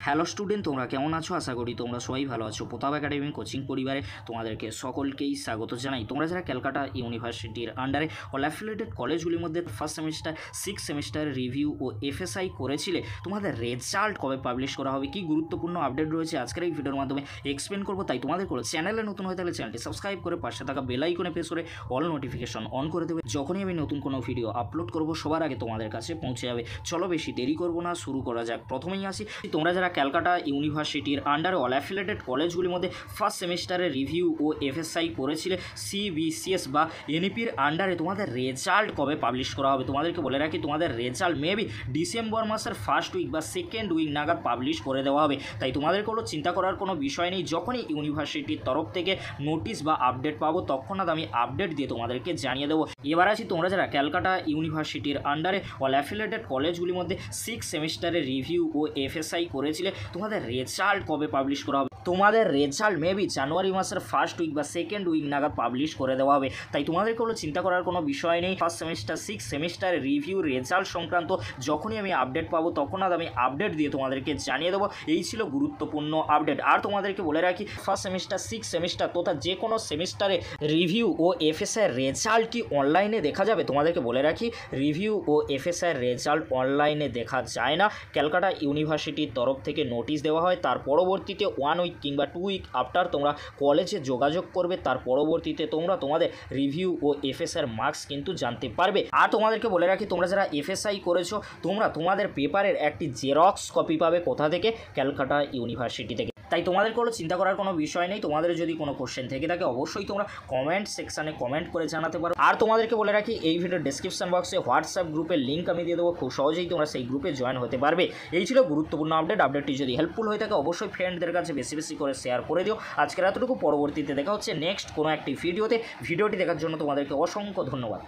Hello student, তোমরা কেমন আছো? আশা করি তোমরা সবাই ভালো আছো। প্রতাপ একাডেমি কোচিং পরিবারে তোমাদেরকে সকলকেই স্বাগত জানাই। তোমরা যারা ক্যালকাটা ইউনিভার্সিটির আন্ডারে অল অ্যাফিলিয়েটেড কলেজগুলির মধ্যে first semester, six semester review ও এফএসআই করেছিলে, তোমাদের রেজাল্ট কবে পাবলিশ করা হবে, কি গুরুত্বপূর্ণ আপডেট রয়েছে আজকের এই ভিডিওর মাধ্যমে এক্সপ্লেন করবো। তাই তোমাদের করে চ্যানেলে নতুন হয়ে থাকলে চ্যানেলটি সাবস্ক্রাইব করে পাশে থাকা বেল আইকনে প্রেস করে অল নোটিফিকেশন অন করে দেবে। যখনই আমি নতুন কোনো ভিডিও আপলোড করবো সবার আগে তোমাদের কাছে পৌঁছে যাবে। চলো বেশি দেরি করবো না, শুরু করা যাক। প্রথমেই আসি, তোমরা যারা ক্যালকাটা ইউনিভার্সিটির আন্ডারে অল অ্যাফিলিয়েটেড কলেজগুলির মধ্যে ফার্স্ট সেমিস্টারের রিভিউ ও এফএসআই করেছিলে, সিবিসিএস বা এনইপির আন্ডারে তোমাদের রেজাল্ট কবে পাবলিশ করা হবে। তোমাদেরকে বলে রাখি, তোমাদের রেজাল্ট মেবি ডিসেম্বর মাসের ফার্স্ট উইক বা সেকেন্ড উইক নাগাদ পাবলিশ করে দেওয়া হবে। তাই তোমাদের কোনো চিন্তা করার কোনো বিষয় নেই। যখনই ইউনিভার্সিটির তরফ থেকে নোটিশ বা আপডেট পাবো তৎক্ষণাৎ আমি আপডেট দিয়ে তোমাদেরকে জানিয়ে দেবো। এবার আসি, তোমরা যারা ক্যালকাটা ইউনিভার্সিটির আন্ডারে অল অ্যাফিলিয়েটেড কলেজগুলির মধ্যে সিক্স সেমিস্টারের রিভিউ ও এফএসআই করেছিলে, তোমাদের রেজাল্ট কবে পাবলিশ করা হবে। তোমাদের রেজাল্ট মেবি জানুয়ারি মাসের ফার্স্ট উইক বা সেকেন্ড উইক নাগাদ পাবলিশ করে দেওয়া হবে। তাই তোমাদের কোনো চিন্তা করার কোনো বিষয় নেই। First semester, six semester review result সংক্রান্ত যখনই আমি আপডেট পাবো তখনই আমি আপডেট দিয়ে তোমাদেরকে জানিয়ে দেবো। এই ছিল গুরুত্বপূর্ণ আপডেট। আর তোমাদেরকে বলে রাখি, ফার্স্ট সেমিস্টার, সিক্স সেমিস্টার তথা যে কোনো সেমিস্টারে রিভিউ ও এফএসআই রেজাল্ট কি অনলাইনে দেখা যাবে। তোমাদেরকে বলে রাখি, রিভিউ ও এফএসআই রেজাল্ট অনলাইনে দেখা যায় না। ক্যালকাটা ইউনিভার্সিটির তরফ থেকে নোটিশ দেওয়া হয়, তার পরবর্তীতে 1 উইক কিংবা 2 উইক আফটার তোমরা কলেজে যোগাযোগ করবে, তার পরবর্তীতে তোমরা তোমাদের রিভিউ ও এফএসআই মার্কস কিন্তু জানতে পারবে। আর তোমাদেরকে বলে রাখি, তোমরা যারা এফএসআই করেছো তোমরা তোমাদের পেপারের একটি জেরক্স কপি পাবে কোথা থেকে? ক্যালকাটা ইউনিভার্সিটি থেকে। তাই তোমাদের কোনো চিন্তা করার কোনো বিষয় নেই। তোমাদের যদি কোনো কোশ্চেন থেকে থাকে অবশ্যই তোমরা কমেন্ট সেকশানে কমেন্ট করে জানাতে পারো। আর তোমাদেরকে বলে রাখি, এই ভিডিওর ডেসক্রিপশন বক্সে হোয়াটসঅ্যাপ গ্রুপের লিঙ্ক আমি দিয়ে দেবো, খুব সহজেই তোমরা সেই গ্রুপে জয়েন হতে পারবে। এই ছিল গুরুত্বপূর্ণ আপডেটটি যদি হেল্পফুল হয়ে থাকে অবশ্যই ফ্রেন্ডদের কাছে বেশি বেশি করে শেয়ার করে দিও। আজকের এতটুকু, পরবর্তীতে দেখা হচ্ছে নেক্সট কোনো একটি ভিডিওতে। ভিডিওটি দেখার জন্য তোমাদেরকে অসংখ্য ধন্যবাদ।